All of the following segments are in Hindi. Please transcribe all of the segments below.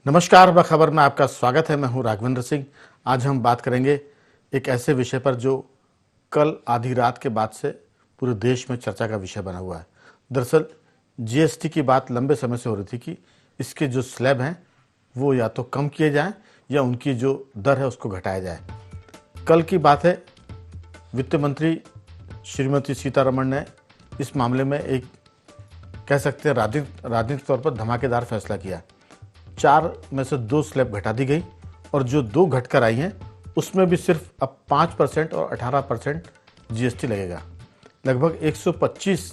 नमस्कार, बखबर में आपका स्वागत है। मैं हूं राघवेंद्र सिंह। आज हम बात करेंगे एक ऐसे विषय पर जो कल आधी रात के बाद से पूरे देश में चर्चा का विषय बना हुआ है। दरअसल जीएसटी की बात लंबे समय से हो रही थी कि इसके जो स्लैब हैं वो या तो कम किए जाएं या उनकी जो दर है उसको घटाया जाए। कल की बात है, वित्त मंत्री श्रीमती सीतारमण ने इस मामले में एक कह सकते हैं राजनीतिक तौर पर धमाकेदार फैसला किया। 4 में से 2 स्लैब घटा दी गई और जो 2 घटकर आई हैं उसमें भी सिर्फ अब 5% और 18% जीएसटी लगेगा। लगभग 125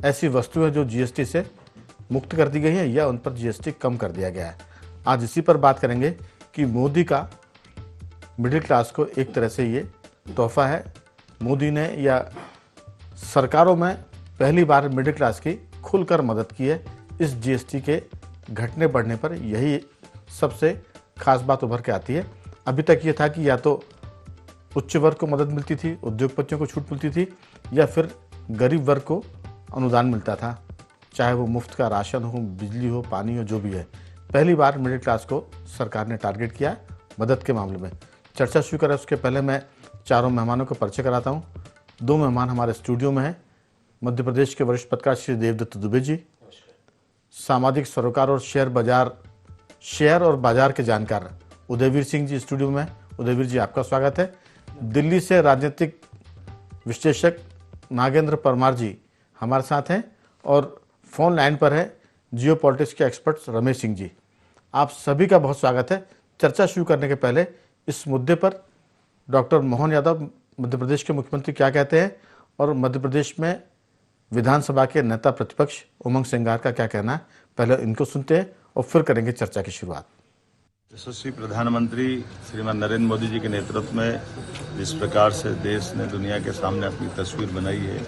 ऐसी वस्तुएं जो जीएसटी से मुक्त कर दी गई हैं या उन पर जीएसटी कम कर दिया गया है। आज इसी पर बात करेंगे कि मोदी का मिडिल क्लास को एक तरह से ये तोहफा है। मोदी ने या सरकारों में पहली बार मिडिल क्लास की खुलकर मदद की है। इस जीएसटी के घटने बढ़ने पर यही सबसे खास बात उभर के आती है। अभी तक ये था कि या तो उच्च वर्ग को मदद मिलती थी, उद्योगपतियों को छूट मिलती थी, या फिर गरीब वर्ग को अनुदान मिलता था, चाहे वो मुफ्त का राशन हो, बिजली हो, पानी हो, जो भी है। पहली बार मिडिल क्लास को सरकार ने टारगेट किया मदद के मामले में। चर्चा शुरू करें उसके पहले मैं चारों मेहमानों का परिचय कराता हूँ। 2 मेहमान हमारे स्टूडियो में हैं। मध्य प्रदेश के वरिष्ठ पत्रकार श्री देवदत्त दुबे जी, सामाजिक सरोकार और शेयर और बाजार के जानकार उदयवीर सिंह जी स्टूडियो में। उदयवीर जी, आपका स्वागत है। दिल्ली से राजनीतिक विश्लेषक नागेंद्र परमार जी हमारे साथ हैं और फोन लाइन पर है जियो पॉलिटिक्स के एक्सपर्ट रमेश सिंह जी। आप सभी का बहुत स्वागत है। चर्चा शुरू करने के पहले इस मुद्दे पर डॉक्टर मोहन यादव मध्य प्रदेश के मुख्यमंत्री क्या कहते हैं और मध्य प्रदेश में विधानसभा के नेता प्रतिपक्ष उमंग सिंगार का क्या कहना है, पहले इनको सुनते हैं और फिर करेंगे चर्चा की शुरुआत। यशस्वी प्रधानमंत्री श्रीमान नरेंद्र मोदी जी के नेतृत्व में जिस प्रकार से देश ने दुनिया के सामने अपनी तस्वीर बनाई है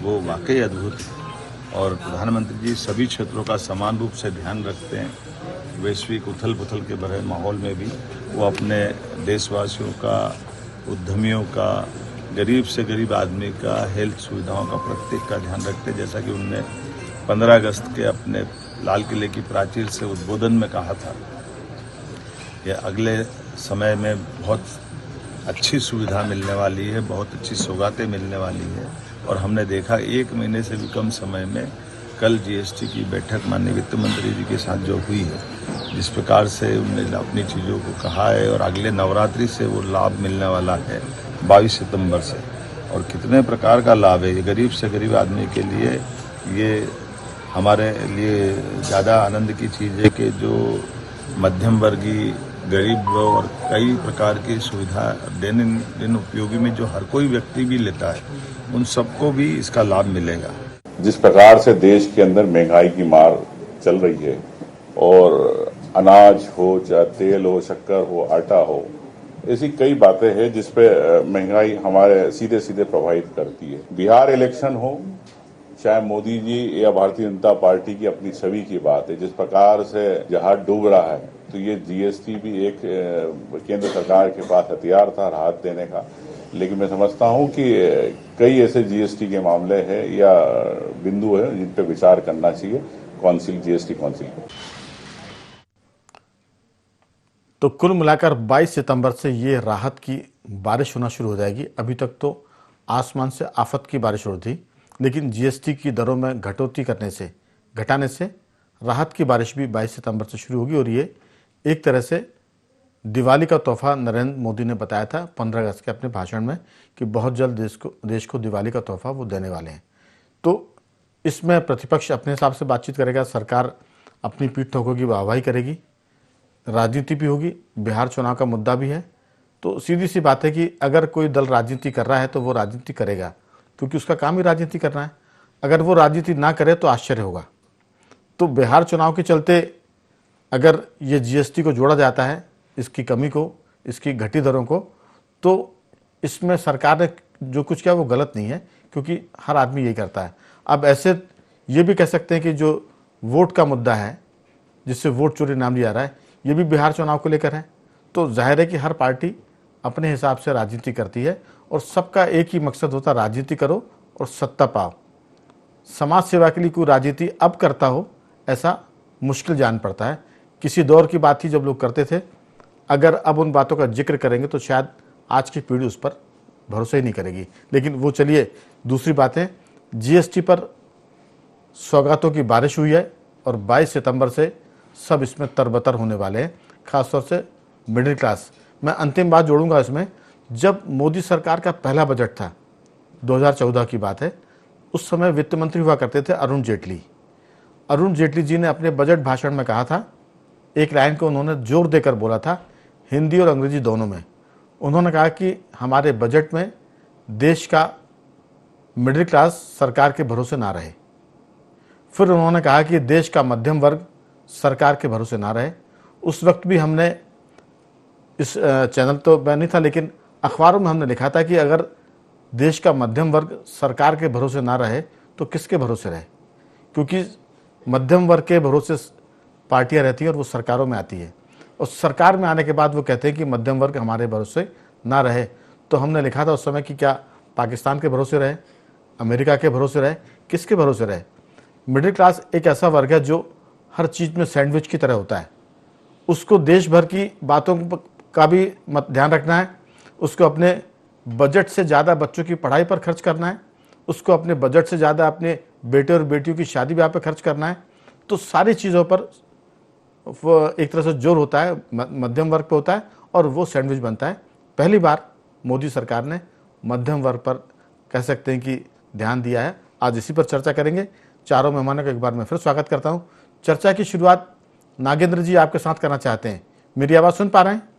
वो वाकई अद्भुत है। और प्रधानमंत्री जी सभी क्षेत्रों का समान रूप से ध्यान रखते हैं। वैश्विक उथल पुथल के भरे माहौल में भी वो अपने देशवासियों का, उद्यमियों का, गरीब से गरीब आदमी का, हेल्थ सुविधाओं का, प्रत्येक का ध्यान रखते हैं। जैसा कि उनने 15 अगस्त के अपने लाल किले की प्राचीर से उद्बोधन में कहा था, यह अगले समय में बहुत अच्छी सुविधा मिलने वाली है, बहुत अच्छी सौगातें मिलने वाली है। और हमने देखा 1 महीने से भी कम समय में कल जीएसटी की बैठक माननीय वित्त मंत्री जी के साथ जो हुई है, जिस प्रकार से उन्होंने अपनी चीज़ों को कहा है और अगले नवरात्रि से वो लाभ मिलने वाला है 22 सितंबर से। और कितने प्रकार का लाभ है ये गरीब से गरीब आदमी के लिए। ये हमारे लिए ज़्यादा आनंद की चीज़ है कि जो मध्यम वर्गीय, गरीब और कई प्रकार की सुविधा दिन उपयोगी में जो हर कोई व्यक्ति भी लेता है, उन सबको भी इसका लाभ मिलेगा। जिस प्रकार से देश के अंदर महंगाई की मार चल रही है और अनाज हो, चाहे तेल हो, शक्कर हो, आटा हो, ऐसी कई बातें हैं जिस पे महंगाई हमारे सीधे सीधे प्रभावित करती है। बिहार इलेक्शन हो, चाहे मोदी जी या भारतीय जनता पार्टी की अपनी छवि की बात है, जिस प्रकार से जहाज डूब रहा है, तो ये जीएसटी भी एक केंद्र सरकार के पास हथियार था राहत देने का। लेकिन मैं समझता हूं कि कई ऐसे जीएसटी के मामले हैं या बिंदु है जिन पर विचार करना चाहिए जीएसटी काउंसिल को। तो कुल मिलाकर 22 सितंबर से ये राहत की बारिश होना शुरू हो जाएगी। अभी तक तो आसमान से आफत की बारिश हो रही थी, लेकिन जीएसटी की दरों में घटाने से राहत की बारिश भी 22 सितंबर से शुरू होगी। और ये एक तरह से दिवाली का तोहफा नरेंद्र मोदी ने बताया था 15 अगस्त के अपने भाषण में कि बहुत जल्द देश को दिवाली का तोहफा वो देने वाले हैं। तो इसमें प्रतिपक्ष अपने हिसाब से बातचीत करेगा, सरकार अपनी पीठ ठोकोगी, वाहवाही करेगी, राजनीति भी होगी, बिहार चुनाव का मुद्दा भी है। तो सीधी सी बात है कि अगर कोई दल राजनीति कर रहा है तो वो राजनीति करेगा, क्योंकि उसका काम ही राजनीति करना है। अगर वो राजनीति ना करे तो आश्चर्य होगा। तो बिहार चुनाव के चलते अगर ये जीएसटी को जोड़ा जाता है, इसकी कमी को, इसकी घटी दरों को, तो इसमें सरकार ने जो कुछ किया वो गलत नहीं है, क्योंकि हर आदमी यही करता है। अब ऐसे ये भी कह सकते हैं कि जो वोट का मुद्दा है, जिससे वोट चोरी नाम लिया जा रहा है, ये भी बिहार चुनाव को लेकर है। तो जाहिर है कि हर पार्टी अपने हिसाब से राजनीति करती है और सबका एक ही मकसद होता है, राजनीति करो और सत्ता पाओ। समाज सेवा के लिए कोई राजनीति अब करता हो ऐसा मुश्किल जान पड़ता है। किसी दौर की बात थी जब लोग करते थे। अगर अब उन बातों का जिक्र करेंगे तो शायद आज की पीढ़ी उस पर भरोसा ही नहीं करेगी। लेकिन वो चलिए, दूसरी बातें, जीएसटी पर सौगातों की बारिश हुई है और 22 सितंबर से सब इसमें तरबतर होने वाले हैं, खासतौर से मिडिल क्लास। मैं अंतिम बात जोड़ूंगा इसमें, जब मोदी सरकार का पहला बजट था, 2014 की बात है, उस समय वित्त मंत्री हुआ करते थे अरुण जेटली। अरुण जेटली जी ने अपने बजट भाषण में कहा था, एक लाइन को उन्होंने जोर देकर बोला था, हिंदी और अंग्रेजी दोनों में। उन्होंने कहा कि हमारे बजट में देश का मिडिल क्लास सरकार के भरोसे ना रहे। फिर उन्होंने कहा कि देश का मध्यम वर्ग सरकार के भरोसे ना रहे। उस वक्त भी हमने इस चैनल तो मैं नहीं था, लेकिन अखबारों में हमने लिखा था कि अगर देश का मध्यम वर्ग सरकार के भरोसे ना रहे तो किसके भरोसे रहे, क्योंकि मध्यम वर्ग के भरोसे पार्टियां रहती हैं और वो सरकारों में आती है, और सरकार में आने के बाद वो कहते हैं कि मध्यम वर्ग हमारे भरोसे ना रहे। तो हमने लिखा था उस समय कि क्या पाकिस्तान के भरोसे रहे, अमेरिका के भरोसे रहे, किसके भरोसे रहे? मिडिल क्लास एक ऐसा वर्ग है जो हर चीज़ में सैंडविच की तरह होता है। उसको देश भर की बातों का भी ध्यान रखना है, उसको अपने बजट से ज़्यादा बच्चों की पढ़ाई पर खर्च करना है, उसको अपने बजट से ज़्यादा अपने बेटे और बेटियों की शादी ब्याह पर खर्च करना है। तो सारी चीज़ों पर एक तरह से जोर होता है, मध्यम वर्ग पे होता है, और वो सैंडविच बनता है। पहली बार मोदी सरकार ने मध्यम वर्ग पर कह सकते हैं कि ध्यान दिया है। आज इसी पर चर्चा करेंगे। चारों मेहमानों का एक बार मैं फिर स्वागत करता हूं। चर्चा की शुरुआत नागेंद्र जी आपके साथ करना चाहते हैं। मेरी आवाज़ सुन पा रहे हैं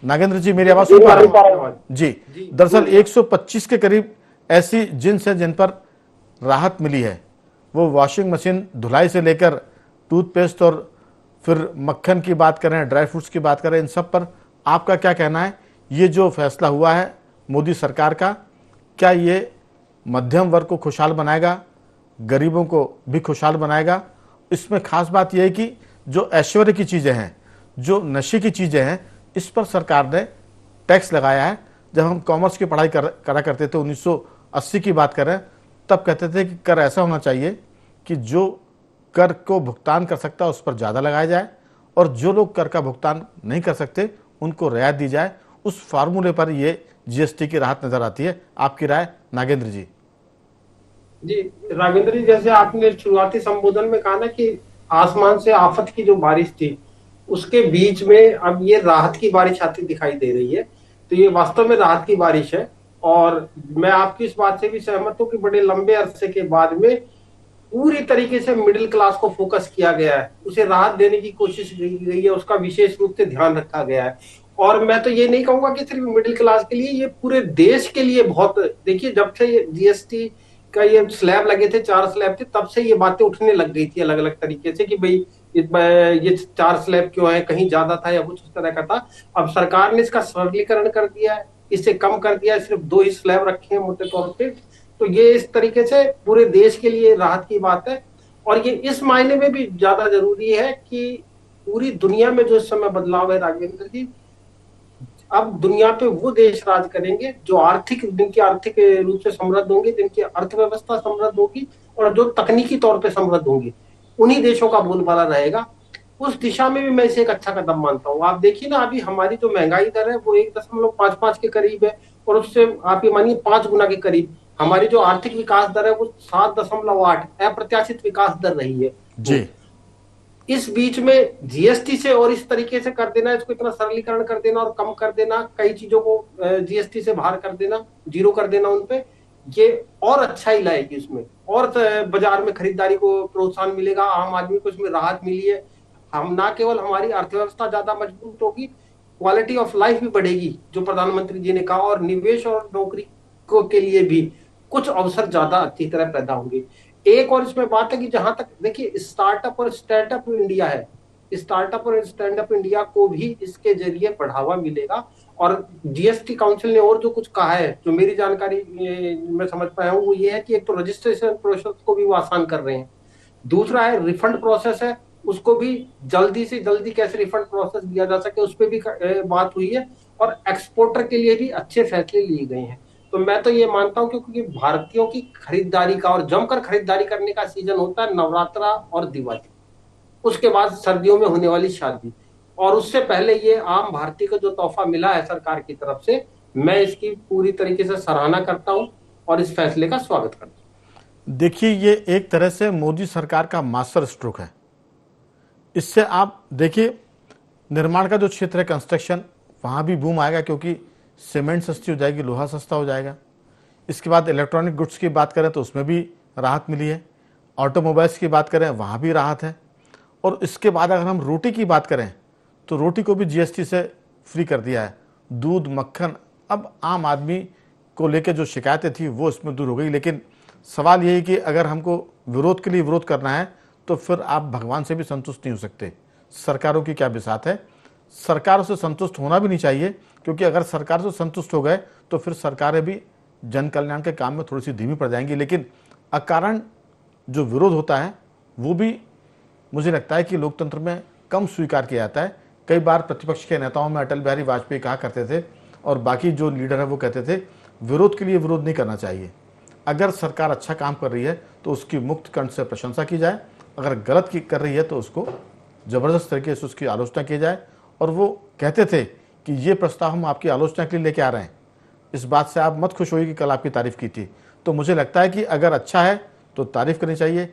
नागेंद्र जी? मेरी आवाज़ सुन पा रहे हैं जी? दरअसल 125 के करीब ऐसी जिन्स हैं जिन पर राहत मिली है। वो वॉशिंग मशीन, धुलाई से लेकर टूथपेस्ट और फिर मक्खन की बात करें, ड्राई फ्रूट्स की बात करें, इन सब पर आपका क्या कहना है? ये जो फैसला हुआ है मोदी सरकार का, क्या ये मध्यम वर्ग को खुशहाल बनाएगा, गरीबों को भी खुशहाल बनाएगा? इसमें खास बात यह है कि जो ऐश्वर्य की चीज़ें हैं, जो नशे की चीज़ें हैं, इस पर सरकार ने टैक्स लगाया है। जब हम कॉमर्स की पढ़ाई करा करते थे, 1980 की बात करें, तब कहते थे कि कर ऐसा होना चाहिए कि जो कर को भुगतान कर सकता है उस पर ज़्यादा लगाया जाए, और जो लोग कर का भुगतान नहीं कर सकते उनको रियायत दी जाए। उस फार्मूले पर ये जीएसटी की राहत नजर आती है। आपकी राय नागेंद्र जी? जी राघवेंद्र जी, जैसे आपने शुरुआती संबोधन में कहा ना कि आसमान से आफत की जो बारिश थी, उसके बीच में अब ये राहत की बारिश आती दिखाई दे रही है। तो ये वास्तव में राहत की बारिश है, और मैं आपकी इस बात से भी सहमत हूँ कि बड़े लंबे अरसे के बाद में पूरी तरीके से मिडिल क्लास को फोकस किया गया है, उसे राहत देने की कोशिश की गई है, उसका विशेष रूप से ध्यान रखा गया है। और मैं तो ये नहीं कहूंगा कि सिर्फ मिडिल क्लास के लिए, ये पूरे देश के लिए बहुत, देखिए जब से ये जीएसटी का ये स्लैब लगे थे, 4 स्लैब थे, तब से ये बातें उठने लग गई थी अलग अलग तरीके से कि भाई ये 4 स्लैब क्यों है, कहीं ज्यादा था या कुछ उस तरह का था। अब सरकार ने इसका सरलीकरण कर दिया है, इसे कम कर दिया है, सिर्फ 2 ही स्लैब रखे हैं मोटे तौर पे। तो ये इस तरीके से पूरे देश के लिए राहत की बात है। और ये इस मायने में भी ज्यादा जरूरी है कि पूरी दुनिया में जो इस समय बदलाव है राघवेंद्र जी, अब दुनिया पे वो देश राज करेंगे जो जिनकी आर्थिक रूप से समृद्ध होंगे, जिनकी अर्थव्यवस्था समृद्ध होगी और जो तकनीकी तौर पे समृद्ध होंगी, उन्हीं देशों का बोलबाला रहेगा। उस दिशा में भी मैं इसे एक अच्छा कदम मानता हूँ। आप देखिए ना, अभी हमारी जो महंगाई दर है वो 1.55 के करीब है, और उससे आप ये मानिए 5 गुना के करीब हमारी जो आर्थिक विकास दर है वो 7.8 अप्रत्याशित विकास दर रही है जी। इस बीच में जीएसटी से और इस तरीके से कर देना, इसको इतना सरलीकरण कर देना और कम कर देना, कई चीजों को जीएसटी से बाहर कर देना, जीरो कर देना उनपे, ये और अच्छाई लाएगी उसमें, और बाजार में खरीदारी को प्रोत्साहन मिलेगा, आम आदमी को इसमें राहत मिली है। हम ना केवल हमारी अर्थव्यवस्था ज्यादा मजबूत होगी, क्वालिटी ऑफ लाइफ भी बढ़ेगी जो प्रधानमंत्री जी ने कहा, और निवेश और नौकरी के लिए भी कुछ अवसर ज्यादा अच्छी तरह पैदा होंगे। एक और इसमें बात है कि जहां तक देखिए स्टार्टअप और स्टैंडअप इंडिया है, स्टार्टअप और स्टैंडअप इंडिया को भी इसके जरिए बढ़ावा मिलेगा। और जीएसटी काउंसिल ने और जो कुछ कहा है, जो मेरी जानकारी मैं समझ पाया हूँ, वो ये है कि एक तो रजिस्ट्रेशन प्रोसेस को भी वो आसान कर रहे हैं, दूसरा है रिफंड प्रोसेस है, उसको भी जल्दी से जल्दी कैसे रिफंड प्रोसेस दिया जा सके उस पर भी बात हुई है, और एक्सपोर्टर के लिए भी अच्छे फैसले लिए गए हैं। तो मैं तो ये मानता हूं क्योंकि भारतीयों की खरीदारी का और जमकर खरीदारी करने का सीजन होता है नवरात्रा और दिवाली, उसके बाद सर्दियों में होने वाली शादी, और उससे पहले ये आम भारतीय को जो तोहफा मिला है सरकार की तरफ से, मैं इसकी पूरी तरीके से सराहना करता हूं और इस फैसले का स्वागत करता हूं। देखिए, ये एक तरह से मोदी सरकार का मास्टर स्ट्रोक है। इससे आप देखिए, निर्माण का जो क्षेत्र है, कंस्ट्रक्शन, वहाँ भी बूम आएगा क्योंकि सीमेंट सस्ती हो जाएगी, लोहा सस्ता हो जाएगा। इसके बाद इलेक्ट्रॉनिक गुड्स की बात करें तो उसमें भी राहत मिली है। ऑटोमोबाइल्स की बात करें, वहाँ भी राहत है। और इसके बाद अगर हम रोटी की बात करें तो रोटी को भी जीएसटी से फ्री कर दिया है। दूध, मक्खन, अब आम आदमी को लेकर जो शिकायतें थी वो इसमें दूर हो गई। लेकिन सवाल यही कि अगर हमको विरोध के लिए विरोध करना है तो फिर आप भगवान से भी संतुष्ट नहीं हो सकते। सरकारों की क्या बिसात है, सरकारों से संतुष्ट होना भी नहीं चाहिए, क्योंकि अगर सरकार से संतुष्ट हो गए तो फिर सरकारें भी जन कल्याण के काम में थोड़ी सी धीमी पड़ जाएंगी। लेकिन अकारण जो विरोध होता है वो भी मुझे लगता है कि लोकतंत्र में कम स्वीकार किया जाता है। कई बार प्रतिपक्ष के नेताओं में अटल बिहारी वाजपेयी कहा करते थे और बाकी जो लीडर है वो कहते थे विरोध के लिए विरोध नहीं करना चाहिए। अगर सरकार अच्छा काम कर रही है तो उसकी मुक्त कंठ से प्रशंसा की जाए, अगर गलत कर रही है तो उसको ज़बरदस्त तरीके से उसकी आलोचना की जाए। और वो कहते थे कि ये प्रस्ताव हम आपकी आलोचना के लिए लेके आ रहे हैं, इस बात से आप मत खुश होइए कि कल आपकी तारीफ़ की थी। तो मुझे लगता है कि अगर अच्छा है तो तारीफ़ करनी चाहिए,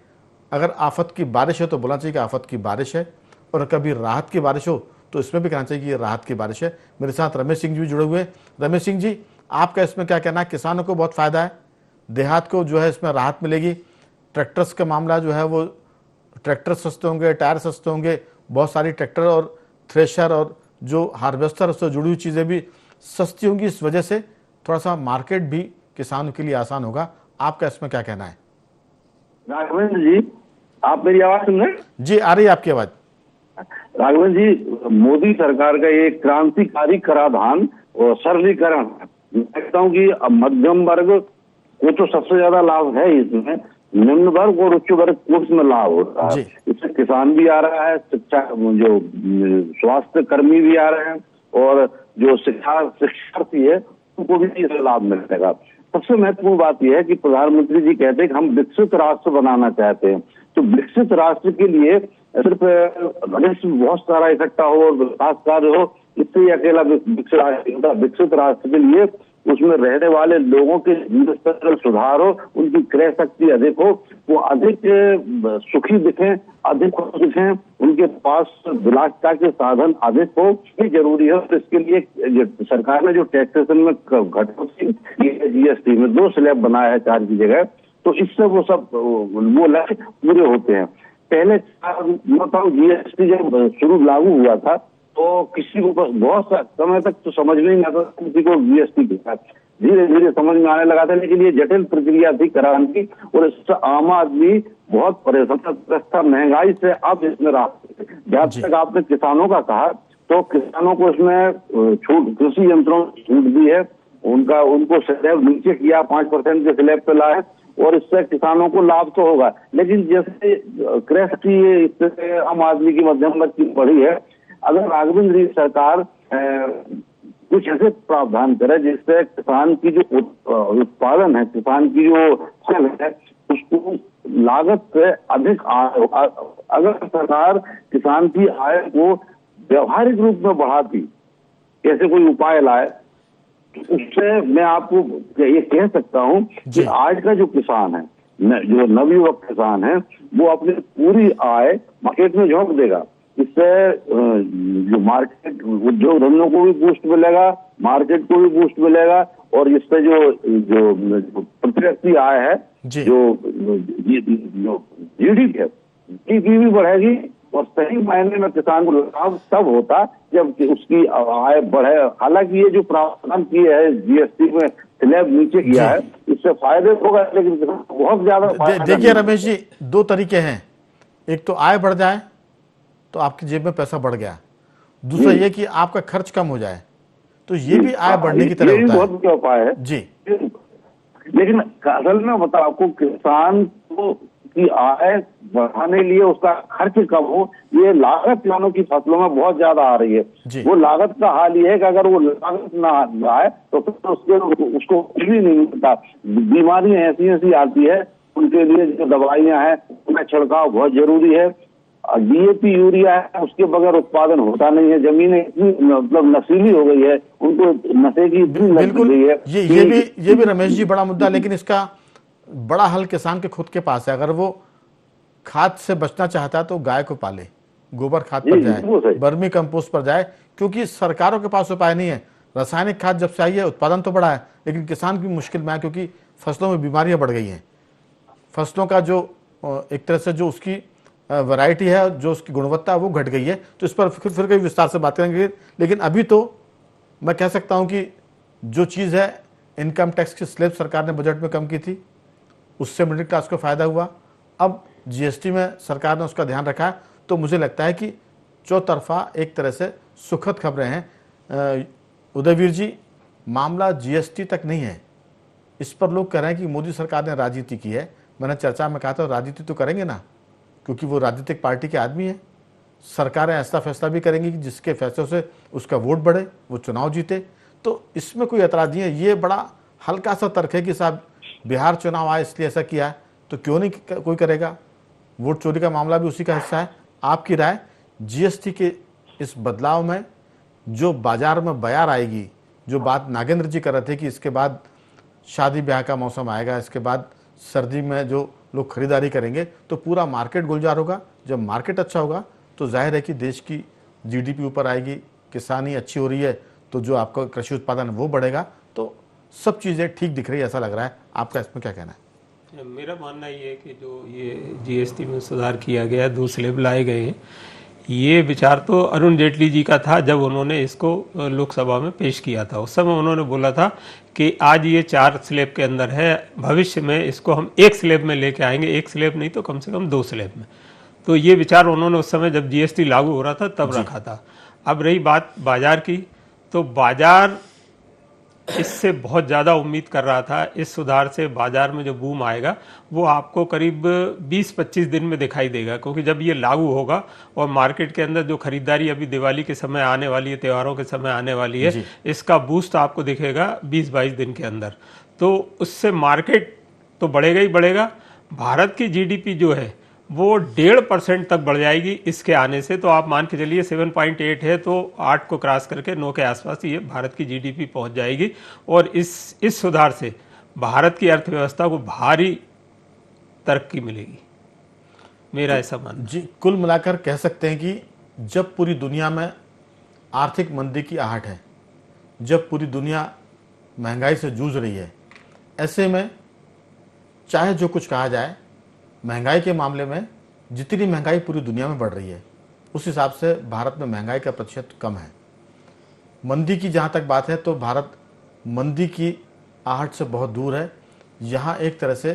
अगर आफत की बारिश है तो बोलना चाहिए कि आफत की बारिश है, और कभी राहत की बारिश हो तो इसमें भी कहना चाहिए कि ये राहत की बारिश है। मेरे साथ रमेश सिंह जी भी जुड़े हुए हैं। रमेश सिंह जी, आपका इसमें क्या कहना है? किसानों को बहुत फ़ायदा है, देहात को जो है इसमें राहत मिलेगी। ट्रैक्टर्स का मामला जो है वो ट्रैक्टर सस्ते होंगे, टायर सस्ते होंगे, बहुत सारी ट्रैक्टर और थ्रेशर और जो हार्वेस्टर उससे जुड़ी हुई चीज़ें भी सस्ती होंगी। इस वजह से थोड़ा सा मार्केट भी किसानों के लिए आसान होगा। आपका इसमें क्या कहना है? राघवेंद्र जी, आप मेरी आवाज सुन रहे हैं? जी, आ रही है आपकी आवाज। राघवेंद्र जी, मोदी सरकार का ये क्रांतिकारी कराधान और सरलीकरण, मैं कहता हूँ कि अब मध्यम वर्ग को तो सबसे ज्यादा लाभ है इसमें, निम्न वर्ग और उच्च वर्ग को इसमें लाभ होता है। इससे किसान भी आ रहा है, शिक्षा जो स्वास्थ्य कर्मी भी आ रहे हैं, और जो शिक्षार्थी है उनको भी इससे लाभ मिलेगा। सबसे महत्वपूर्ण बात यह है कि प्रधानमंत्री जी कहते हैं कि हम विकसित राष्ट्र बनाना चाहते हैं। तो विकसित राष्ट्र के लिए सिर्फ राजस्व बहुत सारा इकट्ठा हो और विकास कार्य हो, इससे ही अकेला विकसित राष्ट्र के लिए उसमें रहने वाले लोगों के जीवन स्तर में सुधार हो, उनकी क्रय शक्ति अधिक हो, वो अधिक सुखी दिखें, अधिक खुश दिखें, उनके पास विलासिता के साधन अधिक हो, ये जरूरी है। तो इसके लिए सरकार ने जो टैक्सेशन में घटोती जीएसटी में 2 स्लैब बनाया है 4 की जगह, तो इससे वो सब वो लक्ष्य पूरे होते हैं। पहले जीएसटी जब शुरू लागू हुआ था तो किसी को बहुत समय तक तो समझ में नहीं आता किसी को जीएसटी के साथ, धीरे धीरे समझ में आने लगा था। लेकिन ये जटिल प्रक्रिया थी कराने की, और इससे आम आदमी बहुत परेशान था। महंगाई से अब इसमें राहत। जहां तक आपने किसानों का कहा, तो किसानों को इसमें छूट, कृषि यंत्रों की छूट दी है, उनको स्लैब नीचे किया, 5% के स्लैब पे लाए, और इससे किसानों को लाभ तो होगा। लेकिन जैसे क्रय शक्ति इससे आम आदमी की मध्यम वर्ग की बढ़ी है, अगर राघवेंद्र सरकार कुछ ऐसे प्रावधान करे जिससे किसान की जो उत्पादन है, किसान की जो फसल है, उसको लागत से अधिक आय, अगर सरकार किसान की आय को व्यवहारिक रूप में बढ़ाती, ऐसे कोई उपाय लाए, उससे मैं आपको ये कह सकता हूं कि आज का जो किसान है, जो नवयुवक किसान है, वो अपनी पूरी आय मार्केट में झोंक देगा। इससे जो मार्केट उद्योग धंधों को भी बूस्ट मिलेगा, मार्केट को भी बूस्ट मिलेगा, और इससे जो प्रति व्यक्ति आय है, जो जीडीपी है, जीडीपी भी बढ़ेगी। और सही मायने में किसान को लाभ तब होता जब उसकी आय बढ़े। हालांकि ये जो प्रावधान किए है जीएसटी में स्लैब नीचे किया है, इससे फायदे होगा, लेकिन बहुत ज्यादा देखिए रमेश जी, 2 तरीके हैं। एक तो आय बढ़ जाए तो आपकी जेब में पैसा बढ़ गया, दूसरा ये कि आपका खर्च कम हो जाए, तो ये भी आय बढ़ने की तरह होता है। बहुत उपाय है जी। लेकिन असल में बताओ, आपको किसान को की आय बढ़ाने लिए उसका खर्च कम हो, ये लागत किसानों की फसलों में बहुत ज्यादा आ रही है। वो लागत का हाल ये है कि अगर वो लागत ना आए तो फिर उसको कुछ भी नहीं मिलता। बीमारियां ऐसी ऐसी आती है, उनके लिए जो दवाइयां हैं उनका छिड़काव बहुत जरूरी है। डीएपी यूरिया है, उसके बगैर उत्पादन होता नहीं है। जमीनें इतनी मतलब नशीली हो गई है, उनको नशे की इतनी लग गई है। ये भी रमेश जी बड़ा मुद्दा, लेकिन इसका बड़ा हल किसान के खुद के पास है। अगर वो खाद से बचना चाहता है तो गाय को पाले, गोबर खाद पर जाए, वर्मी कंपोस्ट पर जाए, क्योंकि सरकारों के पास उपाय नहीं है। रासायनिक खाद जब से आई है उत्पादन तो बढ़ा है, लेकिन किसान की मुश्किल में है, क्योंकि फसलों में बीमारियां बढ़ गई हैं। फसलों का जो एक तरह से जो उसकी वैरायटी है, जो उसकी गुणवत्ता है, वो घट गई है। तो इस पर फिर कई विस्तार से बात करेंगे, लेकिन अभी तो मैं कह सकता हूं कि जो चीज़ है, इनकम टैक्स की स्लैब सरकार ने बजट में कम की थी, उससे मिडिल क्लास को फायदा हुआ। अब जीएसटी में सरकार ने उसका ध्यान रखा है, तो मुझे लगता है कि चौतरफा एक तरह से सुखद खबरें हैं। उदयवीर जी, मामला जीएसटी तक नहीं है, इस पर लोग कह रहे हैं कि मोदी सरकार ने राजनीति की है। मैंने चर्चा में कहा था राजनीति तो करेंगे ना, क्योंकि वो राजनीतिक पार्टी के आदमी है। सरकारें ऐसा फैसला भी करेंगी कि जिसके फैसलों से उसका वोट बढ़े, वो चुनाव जीते। तो इसमें कोई एतराज नहीं है। ये बड़ा हल्का सा तर्क है कि साहब बिहार चुनाव आए इसलिए ऐसा किया है, तो क्यों नहीं कोई करेगा। वोट चोरी का मामला भी उसी का हिस्सा है। आपकी राय, जीएसटी के इस बदलाव में जो बाजार में बयार आएगी, जो बात नागेंद्र जी कर रहे थे कि इसके बाद शादी ब्याह का मौसम आएगा, इसके बाद सर्दी में जो लोग खरीदारी करेंगे तो पूरा मार्केट गुलजार होगा। जब मार्केट अच्छा होगा तो जाहिर है कि देश की जीडीपी ऊपर आएगी, किसानी अच्छी हो रही है तो जो आपका कृषि उत्पादन वो बढ़ेगा, तो सब चीज़ें ठीक दिख रही है, ऐसा लग रहा है। आपका इसमें क्या कहना है? मेरा मानना ये है कि जो ये जीएसटी में सुधार किया गया, 2 स्लैब लाए गए हैं, ये विचार तो अरुण जेटली जी का था जब उन्होंने इसको लोकसभा में पेश किया था। उस समय उन्होंने बोला था कि आज ये 4 स्लैब के अंदर है, भविष्य में इसको हम 1 स्लैब में लेके आएंगे, 1 स्लैब नहीं तो कम से कम 2 स्लैब में। तो ये विचार उन्होंने उस समय जब जीएसटी लागू हो रहा था तब रखा था। अब रही बात बाजार की, तो बाजार इससे बहुत ज़्यादा उम्मीद कर रहा था। इस सुधार से बाजार में जो बूम आएगा वो आपको करीब 20-25 दिन में दिखाई देगा, क्योंकि जब ये लागू होगा और मार्केट के अंदर जो खरीदारी अभी दिवाली के समय आने वाली है, त्योहारों के समय आने वाली है, इसका बूस्ट आपको दिखेगा 20-22 दिन के अंदर। तो उससे मार्केट तो बढ़ेगा ही बढ़ेगा। भारत की जीडीपी जो है वो 1.5% तक बढ़ जाएगी इसके आने से। तो आप मान के चलिए 7.8 है, तो 8 को क्रॉस करके 9 के आसपास ये भारत की जीडीपी पहुंच जाएगी। और इस सुधार से भारत की अर्थव्यवस्था को भारी तरक्की मिलेगी, मेरा ऐसा मानना जी। कुल मिलाकर कह सकते हैं कि जब पूरी दुनिया में आर्थिक मंदी की आहट है, जब पूरी दुनिया महंगाई से जूझ रही है, ऐसे में चाहे जो कुछ कहा जाए, महंगाई के मामले में जितनी महंगाई पूरी दुनिया में बढ़ रही है उस हिसाब से भारत में महंगाई का प्रतिशत कम है। मंदी की जहाँ तक बात है तो भारत मंदी की आहट से बहुत दूर है। यहाँ एक तरह से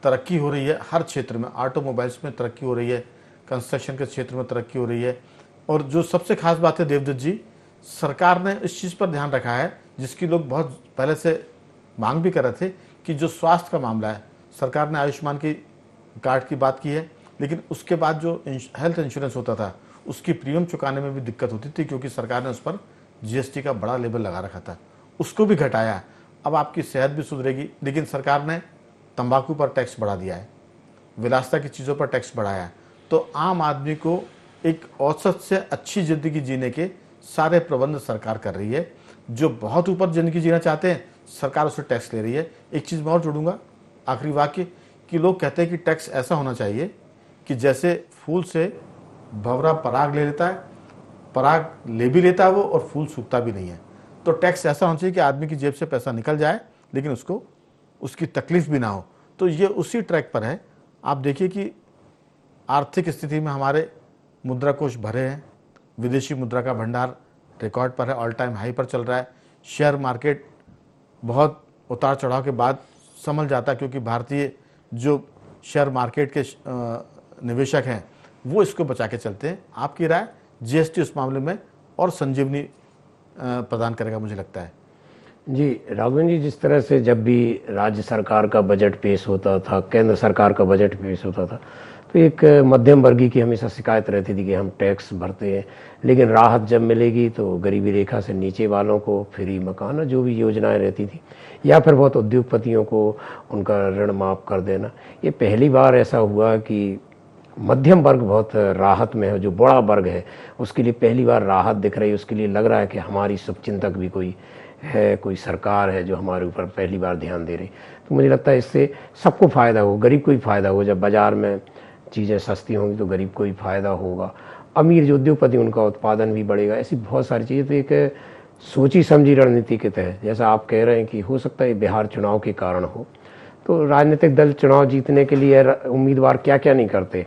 तरक्की हो रही है हर क्षेत्र में। ऑटोमोबाइल्स में तरक्की हो रही है, कंस्ट्रक्शन के क्षेत्र में तरक्की हो रही है। और जो सबसे खास बात है देवदत्त जी, सरकार ने इस चीज़ पर ध्यान रखा है जिसकी लोग बहुत पहले से मांग भी कर रहे थे कि जो स्वास्थ्य का मामला है, सरकार ने आयुष्मान की कार्ड की बात की है, लेकिन उसके बाद जो हेल्थ इंश्योरेंस होता था उसकी प्रीमियम चुकाने में भी दिक्कत होती थी, क्योंकि सरकार ने उस पर जीएसटी का बड़ा लेबल लगा रखा था, उसको भी घटाया। अब आपकी सेहत भी सुधरेगी, लेकिन सरकार ने तंबाकू पर टैक्स बढ़ा दिया है, विलासिता की चीज़ों पर टैक्स बढ़ाया है। तो आम आदमी को एक औसत से अच्छी ज़िंदगी जीने के सारे प्रबंध सरकार कर रही है। जो बहुत ऊपर ज़िंदगी जीना चाहते हैं सरकार उससे टैक्स ले रही है। एक चीज़ मैं और जोड़ूंगा, आखिरी वाक्य, कि लोग कहते हैं कि टैक्स ऐसा होना चाहिए कि जैसे फूल से भंवरा पराग ले लेता है, पराग ले भी लेता है वो, और फूल सूखता भी नहीं है। तो टैक्स ऐसा होना चाहिए कि आदमी की जेब से पैसा निकल जाए लेकिन उसको उसकी तकलीफ भी ना हो। तो ये उसी ट्रैक पर है। आप देखिए कि आर्थिक स्थिति में हमारे मुद्रा कोष भरे हैं, विदेशी मुद्रा का भंडार रिकॉर्ड पर है, ऑल टाइम हाई पर चल रहा है। शेयर मार्केट बहुत उतार चढ़ाव के बाद संभल जाता है, क्योंकि भारतीय जो शेयर मार्केट के निवेशक हैं वो इसको बचा के चलते हैं। आपकी राय, जीएसटी उस मामले में और संजीवनी प्रदान करेगा मुझे लगता है। जी, राघवन जी, जिस तरह से जब भी राज्य सरकार का बजट पेश होता था, केंद्र सरकार का बजट पेश होता था, तो एक मध्यम वर्गीय की हमेशा शिकायत रहती थी कि हम टैक्स भरते हैं, लेकिन राहत जब मिलेगी तो गरीबी रेखा से नीचे वालों को फ्री मकान, जो भी योजनाएं रहती थी, या फिर बहुत उद्योगपतियों को उनका ऋण माफ़ कर देना। ये पहली बार ऐसा हुआ कि मध्यम वर्ग बहुत राहत में है, जो बड़ा वर्ग है उसके लिए पहली बार राहत दिख रही है। उसके लिए लग रहा है कि हमारी शुभचिंतक भी कोई है, कोई सरकार है जो हमारे ऊपर पहली बार ध्यान दे रही। तो मुझे लगता है इससे सबको फ़ायदा हो, गरीब को ही फ़ायदा हो। जब बाज़ार में चीज़ें सस्ती होंगी तो गरीब को ही फ़ायदा होगा, अमीर जो उद्योगपति उनका उत्पादन भी बढ़ेगा। ऐसी बहुत सारी चीज़ें, तो एक सोची समझी रणनीति के तहत, जैसा आप कह रहे हैं कि हो सकता है बिहार चुनाव के कारण हो, तो राजनीतिक दल चुनाव जीतने के लिए उम्मीदवार क्या क्या नहीं करते,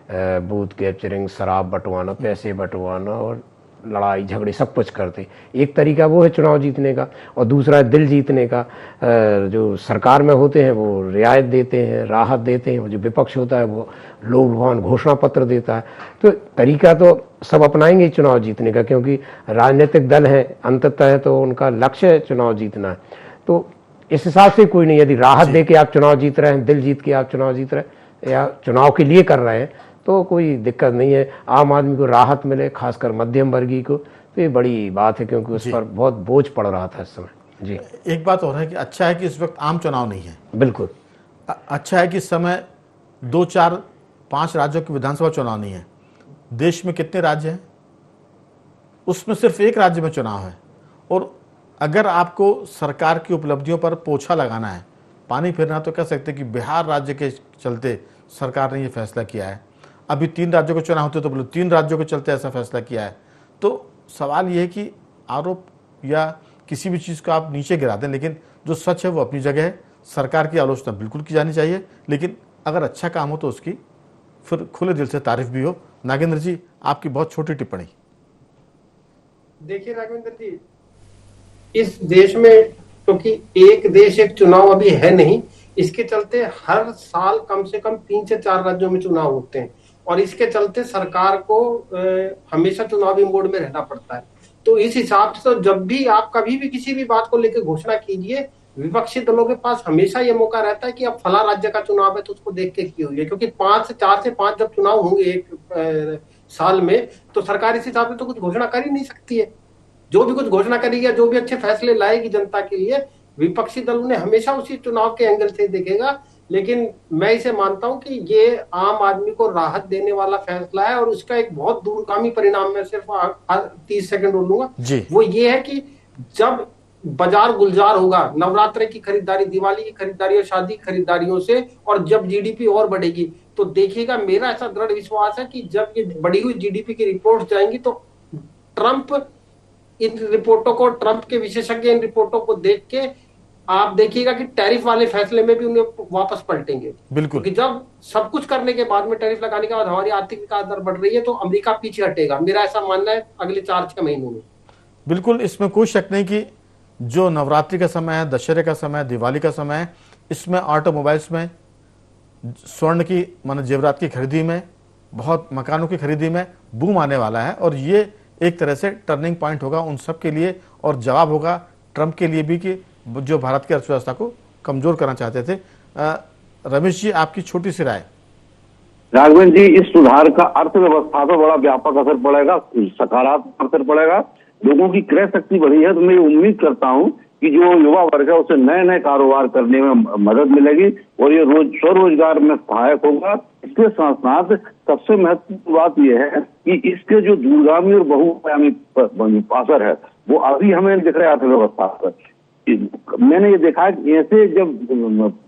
बूथ कैप्चरिंग, शराब बंटवाना, पैसे बंटवाना और लड़ाई झगड़े सब कुछ करते। एक तरीका वो है चुनाव जीतने का, और दूसरा है दिल जीतने का। जो सरकार में होते हैं वो रियायत देते हैं, राहत देते हैं, और जो विपक्ष होता है वो लोभ लुभावन घोषणा पत्र देता है। तो तरीका तो सब अपनाएंगे चुनाव जीतने का, क्योंकि राजनीतिक दल है अंततः है तो उनका लक्ष्य है चुनाव जीतना है। तो इस हिसाब से कोई नहीं, यदि राहत दे के आप चुनाव जीत रहे हैं, दिल जीत के आप चुनाव जीत रहे हैं, या चुनाव के लिए कर रहे हैं, तो कोई दिक्कत नहीं है। आम आदमी को राहत मिले, खासकर मध्यम वर्गीय को, तो ये बड़ी बात है, क्योंकि उस पर बहुत बोझ पड़ रहा था इस समय। जी, एक बात और है कि अच्छा है कि इस वक्त आम चुनाव नहीं है। बिल्कुल अच्छा है कि इस समय 2, 4, 5 राज्यों के विधानसभा चुनाव नहीं है। देश में कितने राज्य हैं, उसमें सिर्फ एक राज्य में चुनाव है। और अगर आपको सरकार की उपलब्धियों पर पोछा लगाना है, पानी फेरना, तो कह सकते हैं कि बिहार राज्य के चलते सरकार ने ये फैसला किया है। अभी 3 राज्यों के चुनाव होते तो बोलो 3 राज्यों के चलते ऐसा फैसला किया है। तो सवाल ये है कि आरोप या किसी भी चीज़ को आप नीचे गिरा दें, लेकिन जो सच है वो अपनी जगह है। सरकार की आलोचना बिल्कुल की जानी चाहिए, लेकिन अगर अच्छा काम हो तो उसकी फिर खुले दिल से तारीफ भी हो। नागेंद्र जी, आपकी बहुत छोटी टिप्पणी। देखिए राघवेंद्र जी, इस देश में क्योंकि एक देश एक चुनाव अभी है नहीं, इसके चलते हर साल कम से कम 3 से 4 राज्यों में चुनाव होते हैं, और इसके चलते सरकार को हमेशा चुनावी मोड में रहना पड़ता है। तो इस हिसाब से तो जब भी आप कभी भी किसी भी बात को लेकर घोषणा कीजिए, विपक्षी दलों के पास हमेशा ये मौका रहता है कि अब फला राज्य का चुनाव है तो उसको देख के की हुई है, क्योंकि 4 से 5 जब चुनाव होंगे एक साल में, तो सरकार इस हिसाब से तो कुछ घोषणा कर ही नहीं सकती है। जो भी कुछ घोषणा करेगी, जो भी अच्छे फैसले लाएगी जनता के लिए, विपक्षी दल ने हमेशा उसी चुनाव के एंगल से देखेगा। लेकिन मैं इसे मानता हूं कि ये आम आदमी को राहत देने वाला फैसला है, और उसका एक बहुत दूरगामी परिणाम, मैं सिर्फ 30 सेकंड बोलूंगा, वो ये है कि जब बाजार गुलजार होगा नवरात्र की खरीदारी, दिवाली की खरीदारी और शादी की खरीदारियों से, और जब जीडीपी और बढ़ेगी, तो देखिएगा, मेरा ऐसा दृढ़ विश्वास है कि जब ये बढ़ी हुई जीडीपी की रिपोर्ट जाएंगी तो ट्रंप इन रिपोर्टों को, ट्रंप के विशेषज्ञ इन रिपोर्टों को देख के आप देखिएगा कि टैरिफ वाले फैसले में भी उन्हें वापस पलटेंगे। बिल्कुल, क्योंकि जब सब कुछ करने के बाद में टैरिफ लगाने के बाद हमारी आर्थिक विकास दर बढ़ रही है, तो अमेरिका पीछे हटेगा। मेरा ऐसा मानना है अगले 4-6 महीनों में। बिल्कुल, इसमें कोई शक नहीं कि जो नवरात्रि का समय है, दशहरे का समय है, दिवाली का समय है, इसमें ऑटोमोबाइल्स में, स्वर्ण की मान जेवरात की खरीदी में, बहुत मकानों की खरीदी में बूम आने वाला है। और ये एक तरह से टर्निंग पॉइंट होगा उन सब के लिए, और जवाब होगा ट्रंप के लिए भी कि जो भारत की अर्थव्यवस्था को कमजोर करना चाहते थे। रमेश जी, आपकी छोटी सी राय। राघवन जी, इस सुधार का अर्थव्यवस्था पर बड़ा व्यापक असर पड़ेगा, सकारात्मक असर पड़ेगा। लोगों की क्रय शक्ति बढ़ी है, तो मैं उम्मीद करता हूं कि जो युवा वर्ग है उसे नए नए कारोबार करने में मदद मिलेगी, और ये स्वरोजगार में सहायक होगा। इसके साथ साथ सबसे महत्वपूर्ण बात यह है कि इसके जो दूरगामी और बहुआयामी असर है वो अभी हमें दिख रहा है अर्थव्यवस्था पर। मैंने ये देखा कि ऐसे जब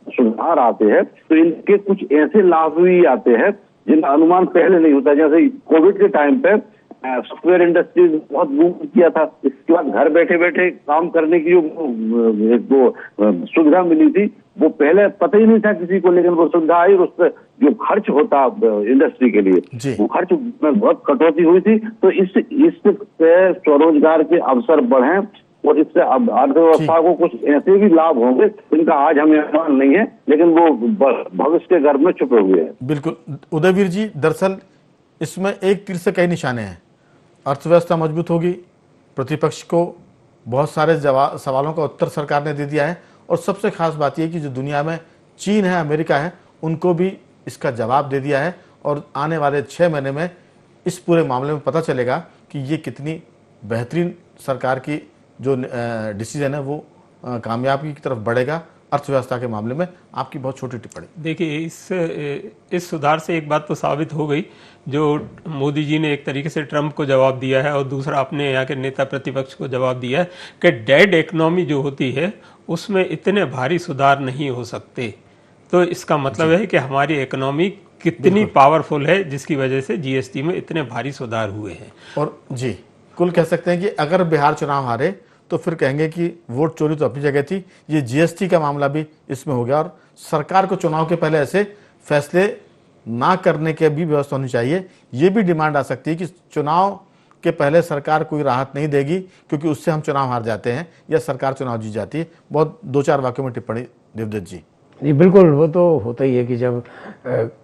सुधार आते हैं तो इनके कुछ ऐसे लाभ भी आते हैं जिनका अनुमान पहले नहीं होता। जैसे कोविड के टाइम पे सॉफ्टवेयर इंडस्ट्री बहुत बूम किया था, इसके बाद घर बैठे बैठे काम करने की जो सुविधा मिली थी वो पहले पता ही नहीं था किसी को, लेकिन वो सुविधा आई और उस पर जो खर्च होता इंडस्ट्री के लिए वो खर्च में बहुत कटौती हुई थी। तो इससे स्वरोजगार के अवसर बढ़े और इससे अब अर्थव्यवस्था को कुछ ऐसे भी लाभ होंगे जिनका आज हमें अनुमान नहीं है, लेकिन वो भविष्य के गर्भ में छुपे हुए हैं। बिल्कुल उदयवीर जी, दरअसल इसमें एक तीर से कई निशाने हैं। अर्थव्यवस्था मजबूत होगी, प्रतिपक्ष को बहुत सारे सवालों का उत्तर सरकार ने दे दिया है। और सबसे खास बात यह कि जो दुनिया में चीन है, अमेरिका है, उनको भी इसका जवाब दे दिया है। और आने वाले 6 महीने में इस पूरे मामले में पता चलेगा कि ये कितनी बेहतरीन सरकार की जो डिसीजन है वो कामयाबी की तरफ बढ़ेगा अर्थव्यवस्था के मामले में। आपकी बहुत छोटी टिप्पणी। देखिए, इस सुधार से एक बात तो साबित हो गई, जो मोदी जी ने एक तरीके से ट्रंप को जवाब दिया है और दूसरा अपने यहाँ के नेता प्रतिपक्ष को जवाब दिया है कि डेड इकोनॉमी जो होती है उसमें इतने भारी सुधार नहीं हो सकते। तो इसका मतलब है कि हमारी इकोनॉमी कितनी पावरफुल है जिसकी वजह से जीएसटी में इतने भारी सुधार हुए हैं। और जी, कुल कह सकते हैं कि अगर बिहार चुनाव हारे तो फिर कहेंगे कि वोट चोरी तो अपनी जगह थी, ये जीएसटी का मामला भी इसमें हो गया। और सरकार को चुनाव के पहले ऐसे फैसले ना करने की भी व्यवस्था होनी चाहिए। ये भी डिमांड आ सकती है कि चुनाव के पहले सरकार कोई राहत नहीं देगी क्योंकि उससे हम चुनाव हार जाते हैं या सरकार चुनाव जीत जाती है। बहुत 2-4 वाक्यों में टिप्पणी देवदत्त जी। जी बिल्कुल, वो तो होता ही है कि जब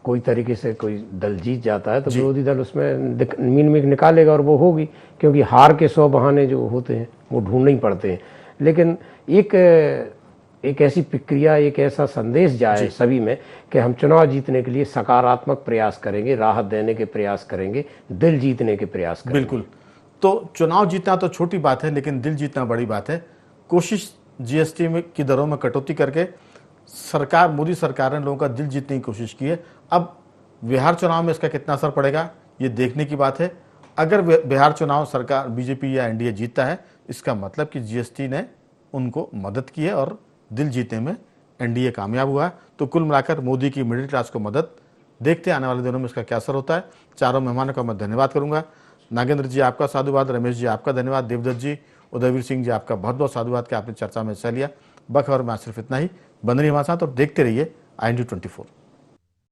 कोई तरीके से कोई दल जीत जाता है तो विरोधी दल उसमें मीन में निकालेगा और वो होगी, क्योंकि हार के 100 बहाने जो होते हैं वो ढूंढने ही पड़ते हैं। लेकिन एक ऐसी प्रक्रिया, एक ऐसा संदेश जाए सभी में कि हम चुनाव जीतने के लिए सकारात्मक प्रयास करेंगे, राहत देने के प्रयास करेंगे, दिल जीतने के प्रयास करेंगे। बिल्कुल, तो चुनाव जीतना तो छोटी बात है लेकिन दिल जीतना बड़ी बात है। कोशिश जीएसटी में की दरों में कटौती करके सरकार, मोदी सरकार ने लोगों का दिल जीतने की कोशिश की है। अब बिहार चुनाव में इसका कितना असर पड़ेगा ये देखने की बात है। अगर बिहार चुनाव सरकार बीजेपी या एनडीए जीतता है, इसका मतलब कि जीएसटी ने उनको मदद की है और दिल जीतने में एनडीए कामयाब हुआ है। तो कुल मिलाकर मोदी की मिडिल क्लास को मदद। देखते हैं आने वाले दिनों में इसका क्या असर होता है। चारों मेहमानों का मैं धन्यवाद करूंगा। नागेंद्र जी आपका साधुवाद, रमेश जी आपका धन्यवाद, देवदत्त जी, उदयवीर सिंह जी आपका बहुत बहुत साधुवाद कि आपने चर्चा में हिस्सा लिया। बखबर में सिर्फ इतना ही। बन रही हमारे साथ और देखते रहिए IND24।